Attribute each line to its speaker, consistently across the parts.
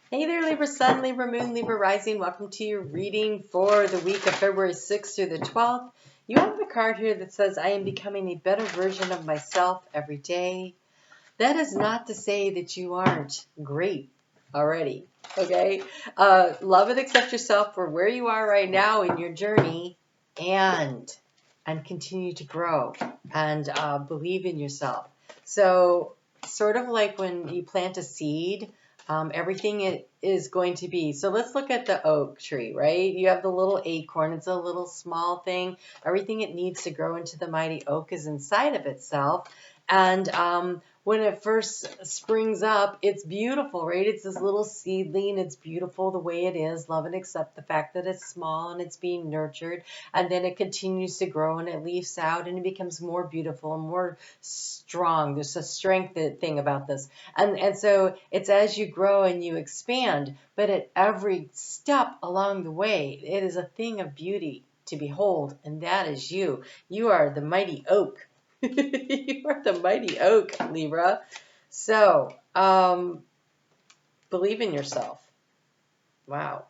Speaker 1: Hey there, Libra Sun, Libra Moon, Libra Rising. Welcome to your reading for the week of February 6th through the 12th. You have a card here that says, I am becoming a better version of myself every day. That is not to say that you aren't great already, okay? Love and accept yourself for where you are right now in your journey and continue to grow and believe in yourself. So sort of like when you plant a seed, everything it is going to be. So let's look at the oak tree, right? You have the little acorn. It's a little small thing. Everything it needs to grow into the mighty oak is inside of itself. And when it first springs up, it's beautiful, right? It's this little seedling. It's beautiful the way it is. Love and accept the fact that it's small and it's being nurtured. And then it continues to grow and it leaves out and it becomes more beautiful and more strong. There's a strength thing about this. And so it's as you grow and you expand, but at every step along the way, it is a thing of beauty to behold. And that is you. You are the mighty oak. You are the mighty oak, Libra. So, believe in yourself. Wow.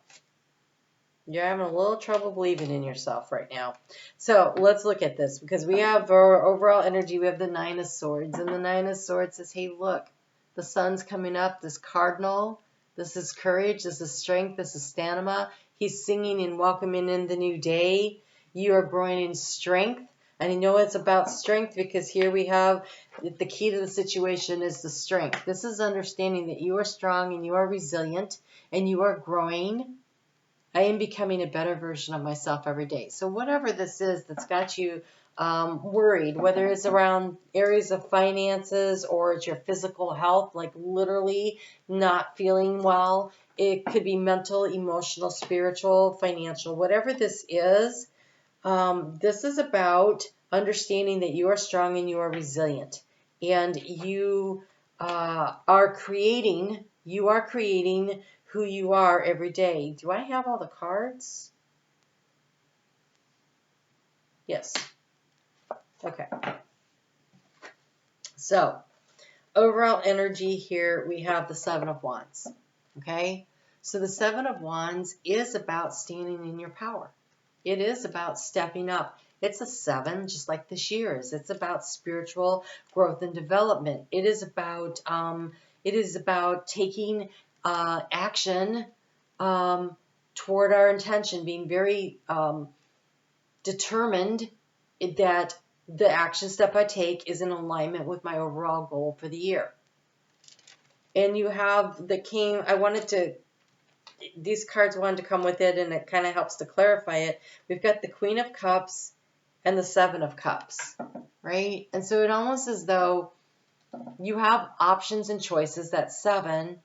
Speaker 1: You're having a little trouble believing in yourself right now. So let's look at this because we have our overall energy. We have the Nine of Swords. And the Nine of Swords says, hey, look, the sun's coming up. This cardinal, this is courage. This is strength. This is stamina. He's singing and welcoming in the new day. You are growing in strength. And you know it's about strength because here we have the key to the situation is the strength. This is understanding that you are strong and you are resilient and you are growing. I am becoming a better version of myself every day. So whatever this is that's got you worried, whether it's around areas of finances or it's your physical health, like literally not feeling well, it could be mental, emotional, spiritual, financial, whatever this is about understanding that you are strong and you are resilient. And you are creating who you are every day. Do I have all the cards? Yes. Okay. So, overall energy here, we have the Seven of Wands. Okay? So the Seven of Wands is about standing in your power. It is about stepping up. It's a 7, just like this year is. It's about spiritual growth and development. It is about taking action toward our intention, being very determined that the action step I take is in alignment with my overall goal for the year. And you have the King. These cards wanted to come with it, and it kind of helps to clarify it. We've got the Queen of Cups and the Seven of Cups, right? And so it almost as though you have options and choices, that's 7.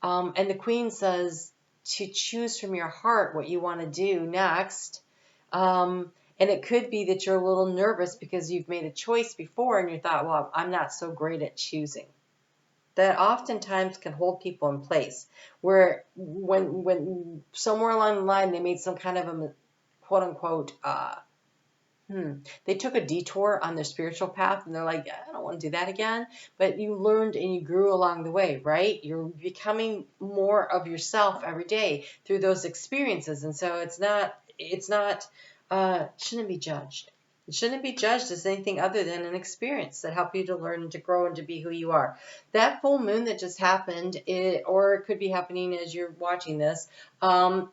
Speaker 1: And the Queen says to choose from your heart what you want to do next. And it could be that you're a little nervous because you've made a choice before and you thought, well, I'm not so great at choosing. That oftentimes can hold people in place where when somewhere along the line they made some kind of a quote unquote they took a detour on their spiritual path and they're like, I don't want to do that again. But you learned and you grew along the way, right? You're becoming more of yourself every day through those experiences. And so shouldn't be judged. It shouldn't be judged as anything other than an experience that help you to learn and to grow and to be who you are. That full moon that just happened, or it could be happening as you're watching this,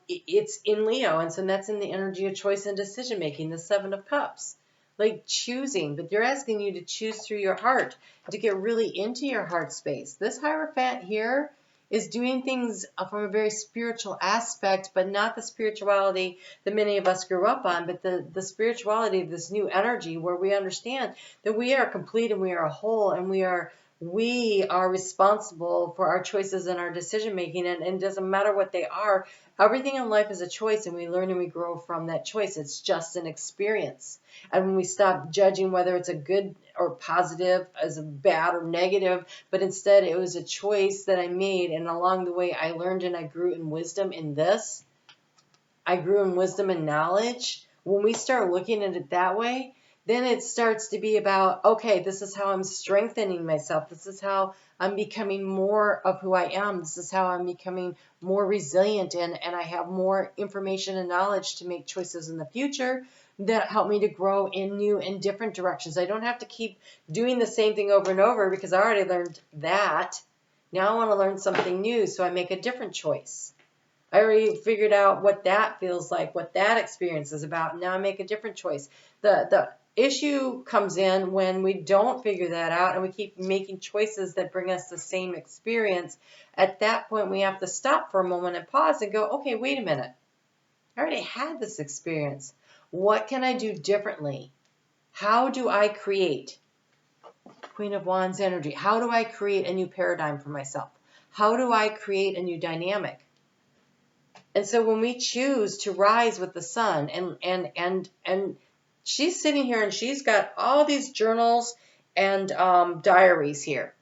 Speaker 1: it's in Leo, and so that's in the energy of choice and decision making, the Seven of Cups. Like choosing, but they're asking you to choose through your heart, to get really into your heart space. This Hierophant here is doing things from a very spiritual aspect, but not the spirituality that many of us grew up on, but the spirituality of this new energy where we understand that we are complete and we are whole and we are responsible for our choices and our decision making, and it doesn't matter what they are. Everything in life is a choice, and we learn and we grow from that choice. It's just an experience. And when we stop judging whether it's a good or positive as a bad or negative, but instead it was a choice that I made, and along the way I learned and I grew in wisdom in this. I grew in wisdom and knowledge. When we start looking at it that way, then it starts to be about, okay, this is how I'm strengthening myself. This is how I'm becoming more of who I am. This is how I'm becoming more resilient, and I have more information and knowledge to make choices in the future that help me to grow in new and different directions. I don't have to keep doing the same thing over and over because I already learned that. Now I want to learn something new, so I make a different choice. I already figured out what that feels like, what that experience is about. Now I make a different choice. The issue comes in when we don't figure that out and we keep making choices that bring us the same experience. At that point, we have to stop for a moment and pause and go, okay, wait a minute. I already had this experience. What can I do differently? How do I create Queen of Wands energy? How do I create a new paradigm for myself? How do I create a new dynamic? And so when we choose to rise with the sun, and she's sitting here and she's got all these journals and diaries here.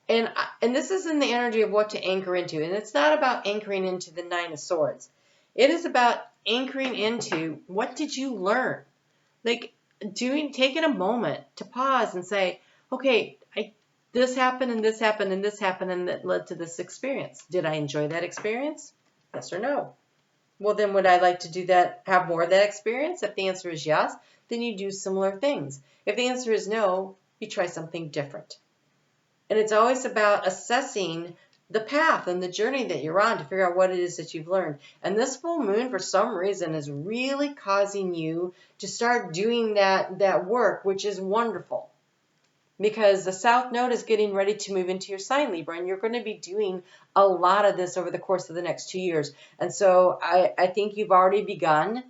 Speaker 1: And this is in the energy of what to anchor into. And it's not about anchoring into the Nine of Swords. It is about anchoring into, what did you learn? Like taking a moment to pause and say, okay, this happened and this happened and this happened and that led to this experience. Did I enjoy that experience? Yes or no? Well, then would I like to do that, have more of that experience? If the answer is yes, then you do similar things. If the answer is no, you try something different. And it's always about assessing the path and the journey that you're on to figure out what it is that you've learned. And this full moon, for some reason, is really causing you to start doing that work, which is wonderful. Because the South Node is getting ready to move into your sign, Libra, and you're going to be doing a lot of this over the course of the next 2 years. And so I think you've already begun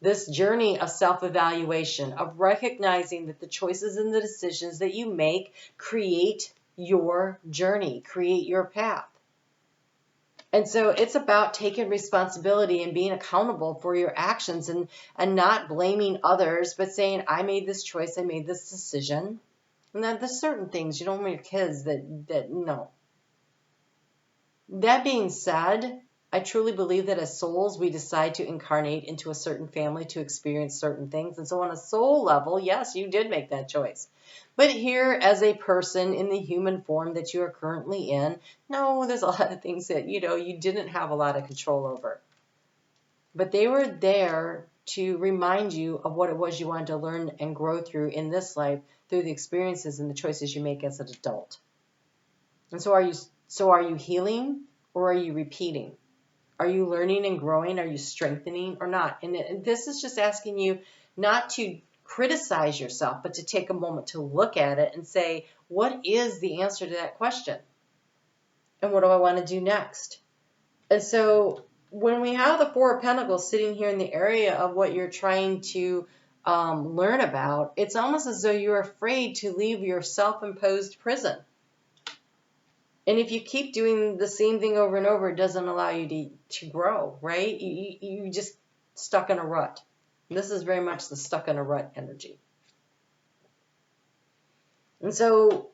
Speaker 1: this journey of self-evaluation, of recognizing that the choices and the decisions that you make create your journey, create your path. And so it's about taking responsibility and being accountable for your actions and not blaming others, but saying, I made this choice, I made this decision. And then there's certain things you don't want your kids that no. That being said, I truly believe that as souls, we decide to incarnate into a certain family to experience certain things. And so on a soul level, yes, you did make that choice. But here as a person in the human form that you are currently in, no, there's a lot of things that, you didn't have a lot of control over. But they were there to remind you of what it was you wanted to learn and grow through in this life, through the experiences and the choices you make as an adult. And so are you healing or are you repeating? Are you learning and growing? Are you strengthening or not? And this is just asking you not to criticize yourself, but to take a moment to look at it and say, what is the answer to that question? And what do I want to do next? And so when we have the Four of Pentacles sitting here in the area of what you're trying to learn about, it's almost as though you're afraid to leave your self-imposed prison. And if you keep doing the same thing over and over, it doesn't allow you to grow, right? You just stuck in a rut. And this is very much the stuck in a rut energy. And so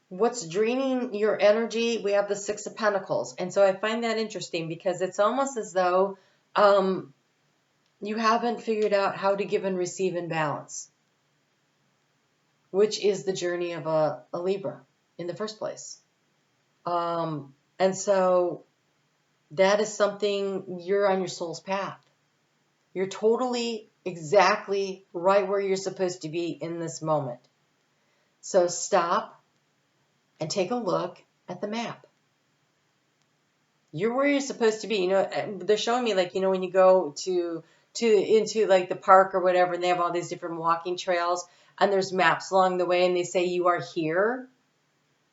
Speaker 1: what's draining your energy? We have the Six of Pentacles. And so I find that interesting because it's almost as though you haven't figured out how to give and receive in balance, which is the journey of a Libra in the first place. And so that is something, you're on your soul's path. You're totally, exactly right where you're supposed to be in this moment. So stop and take a look at the map. You're where you're supposed to be. They're showing me, like, when you go into like the park or whatever, and they have all these different walking trails, and there's maps along the way, and they say you are here.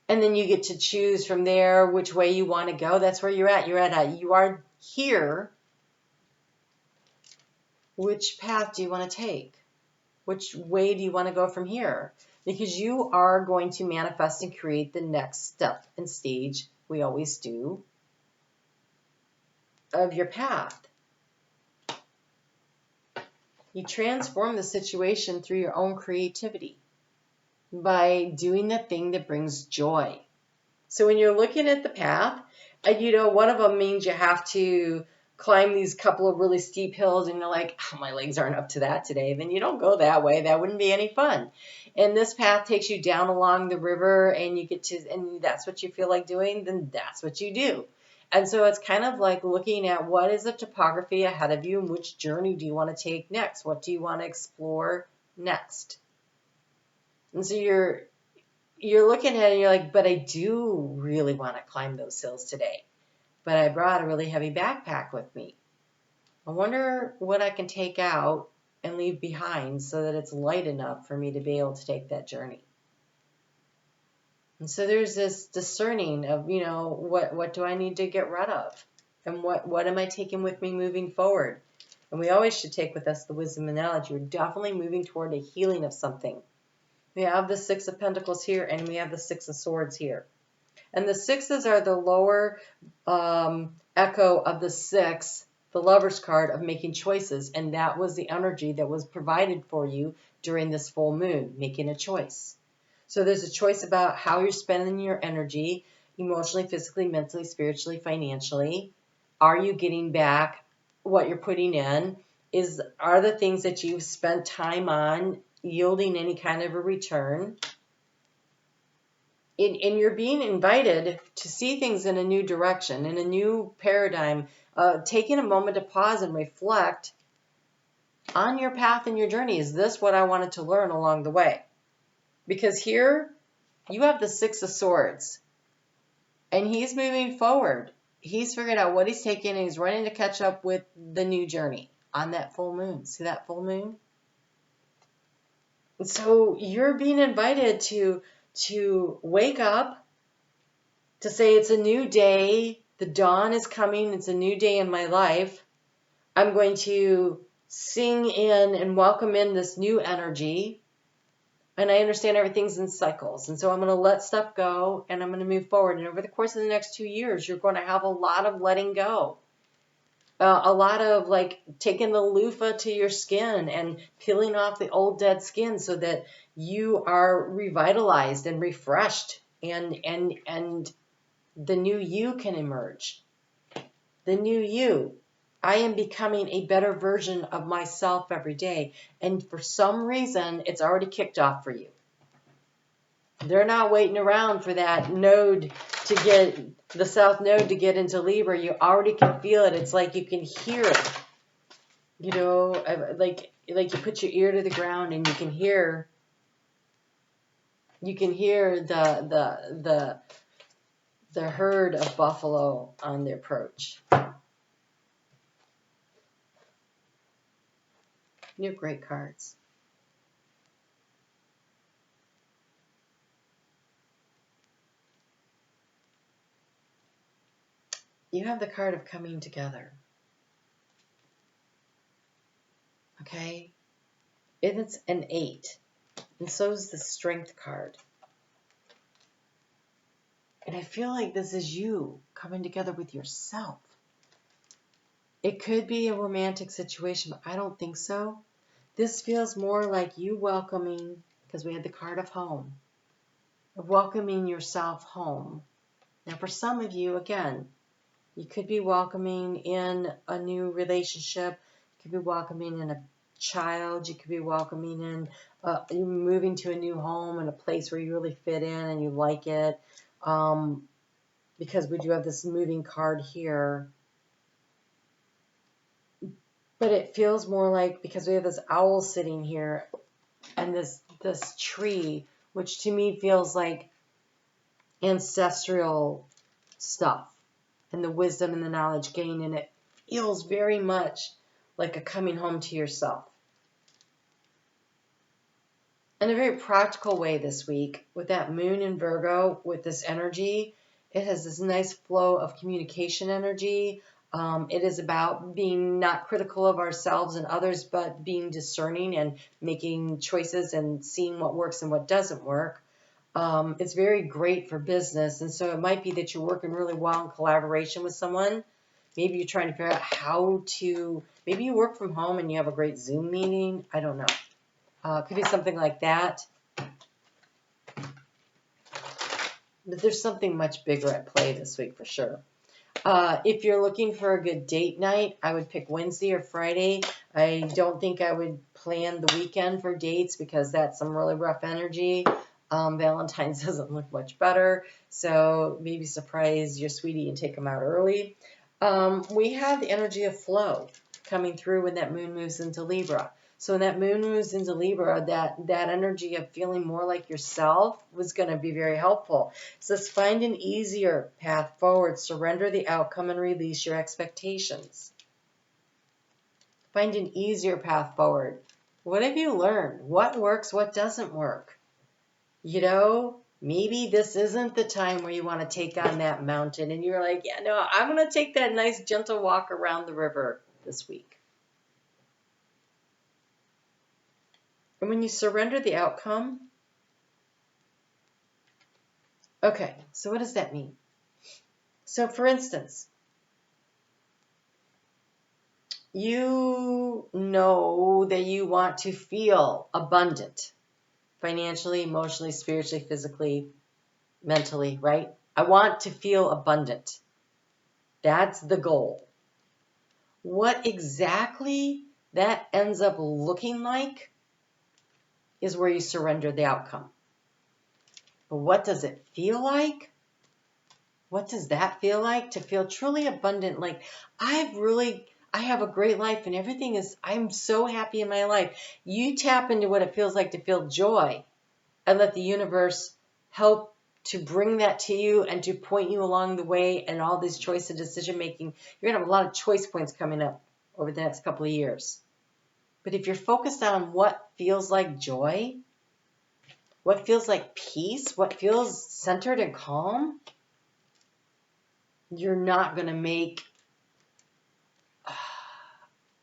Speaker 1: And then you get to choose from there which way you want to go. That's where you're at. You are here. Which path do you want to take? Which way do you want to go from here? Because you are going to manifest and create the next step and stage, we always do, of your path. You transform the situation through your own creativity by doing the thing that brings joy. So when you're looking at the path, one of them means you have to climb these couple of really steep hills and you're like, oh, my legs aren't up to that today, then you don't go that way. That wouldn't be any fun. And this path takes you down along the river and you get to, and that's what you feel like doing, then that's what you do. And so it's kind of like looking at what is the topography ahead of you and which journey do you want to take next? What do you want to explore next? And so you're looking at it and you're like, but I do really want to climb those hills today. But I brought a really heavy backpack with me. I wonder what I can take out and leave behind so that it's light enough for me to be able to take that journey. And so there's this discerning of, what do I need to get rid of? And what am I taking with me moving forward? And we always should take with us the wisdom and knowledge. We're definitely moving toward a healing of something. We have the Six of Pentacles here and we have the Six of Swords here. And the sixes are the lower echo of the six, the Lover's card of making choices. And that was the energy that was provided for you during this full moon, making a choice. So there's a choice about how you're spending your energy, emotionally, physically, mentally, spiritually, financially. Are you getting back what you're putting in? Are the things that you've spent time on yielding any kind of a return? And you're being invited to see things in a new direction, in a new paradigm, taking a moment to pause and reflect on your path and your journey. Is this what I wanted to learn along the way? Because here you have the Six of Swords and he's moving forward. He's figured out what he's taking and he's running to catch up with the new journey on that full moon. See that full moon? And so you're being invited to wake up, to say it's a new day, the dawn is coming, it's a new day in my life. I'm going to sing in and welcome in this new energy. And I understand everything's in cycles. And so I'm going to let stuff go and I'm going to move forward. And over the course of the next 2 years, you're going to have a lot of letting go. A lot of like taking the loofah to your skin and peeling off the old dead skin so that you are revitalized and refreshed and the new you can emerge. The new you. I am becoming a better version of myself every day. And for some reason, it's already kicked off for you. They're not waiting around for that node to get, the south node to get into Libra. You already can feel it. It's like you can hear it. Like you put your ear to the ground and you can hear the herd of buffalo on the approach. You have great cards. You have the card of coming together. Okay? It's an 8. And so is the Strength card. And I feel like this is you coming together with yourself. It could be a romantic situation, but I don't think so. This feels more like you welcoming, because we had the card of home, of welcoming yourself home. Now, for some of you, again, you could be welcoming in a new relationship. You could be welcoming in a child. You could be welcoming in you moving to a new home and a place where you really fit in and you like it. Because we do have this moving card here. But it feels more like, because we have this owl sitting here and this tree, which to me feels like ancestral stuff and the wisdom and the knowledge gained, and it feels very much like a coming home to yourself. In a very practical way this week, with that moon in Virgo, with this energy, it has this nice flow of communication energy. It is about being not critical of ourselves and others, but being discerning and making choices and seeing what works and what doesn't work. It's very great for business. And so it might be that you're working really well in collaboration with someone. Maybe you're trying to figure out maybe you work from home and you have a great Zoom meeting. I don't know. It could be something like that. But there's something much bigger at play this week for sure. If you're looking for a good date night, I would pick Wednesday or Friday. I don't think I would plan the weekend for dates because that's some really rough energy. Valentine's doesn't look much better, so maybe surprise your sweetie and take them out early. We have the energy of flow coming through when that moon moves into Libra. So when that moon moves into Libra, that energy of feeling more like yourself was going to be very helpful. So let's find an easier path forward. Surrender the outcome and release your expectations. Find an easier path forward. What have you learned? What works? What doesn't work? You know, maybe this isn't the time where you want to take on that mountain. And you're like, yeah, no, I'm going to take that nice gentle walk around the river this week. And when you surrender the outcome, okay, so what does that mean? So for instance, you know that you want to feel abundant financially, emotionally, spiritually, physically, mentally, right? I want to feel abundant. That's the goal. What exactly that ends up looking like is where you surrender the outcome. But what does it feel like? What does that feel like? To feel truly abundant, like I have a great life and everything is, I'm so happy in my life. You tap into what it feels like to feel joy and let the universe help to bring that to you and to point you along the way and all this choice and decision making. You're going to have a lot of choice points coming up over the next couple of years. But if you're focused on what feels like joy, what feels like peace, what feels centered and calm, you're not going to make,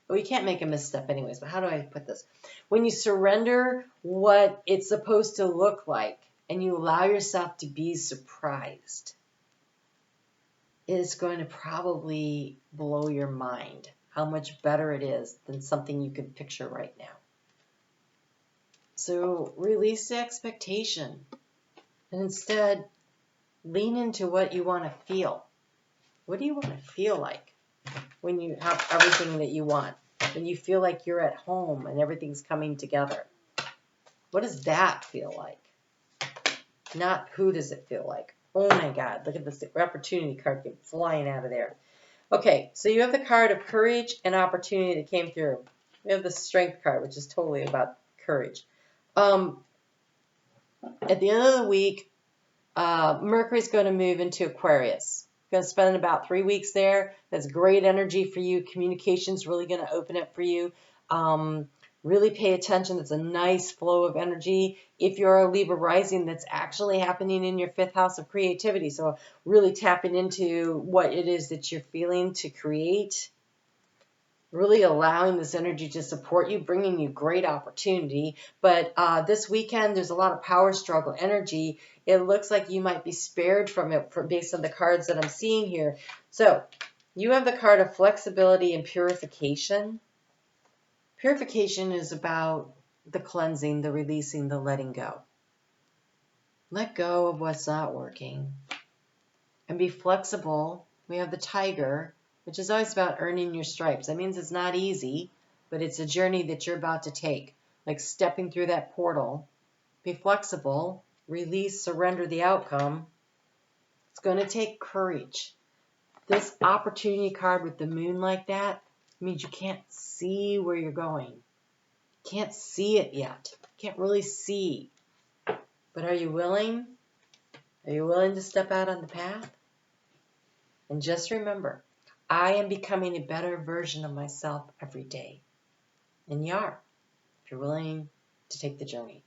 Speaker 1: well, you can't make a misstep anyways, but how do I put this? When you surrender what it's supposed to look like and you allow yourself to be surprised, it's going to probably blow your mind how much better it is than something you can picture right now. So release the expectation and instead lean into what you want to feel. What do you want to feel like when you have everything that you want? When you feel like you're at home and everything's coming together? What does that feel like? Not who does it feel like. Oh my God, look at this opportunity card get flying out of there. Okay, so you have the card of courage and opportunity that came through. We have the strength card, which is totally about courage. At the end of the week, Mercury's going to move into Aquarius. Going to spend about 3 weeks there. That's great energy for you. Communication's really going to open up for you. Really pay attention. It's a nice flow of energy. If you're a Libra rising, that's actually happening in your 5th house of creativity. So really tapping into what it is that you're feeling to create. Really allowing this energy to support you, bringing you great opportunity. But this weekend, there's a lot of power struggle energy. It looks like you might be spared from it based on the cards that I'm seeing here. So you have the card of flexibility and purification. Purification is about the cleansing, the releasing, the letting go. Let go of what's not working and be flexible. We have the tiger, which is always about earning your stripes. That means it's not easy, but it's a journey that you're about to take, like stepping through that portal. Be flexible, release, surrender the outcome. It's going to take courage. This opportunity card with the moon like that means you can't see where you're going. Can't see it yet. Can't really see. But are you willing? Are you willing to step out on the path? And just remember, I am becoming a better version of myself every day. And you are, if you're willing to take the journey.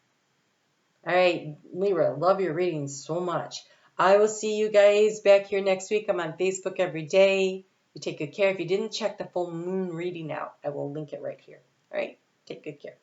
Speaker 1: All right, Libra, love your readings so much. I will see you guys back here next week. I'm on Facebook every day. You take good care. If you didn't check the full moon reading out, I will link it right here. All right, take good care.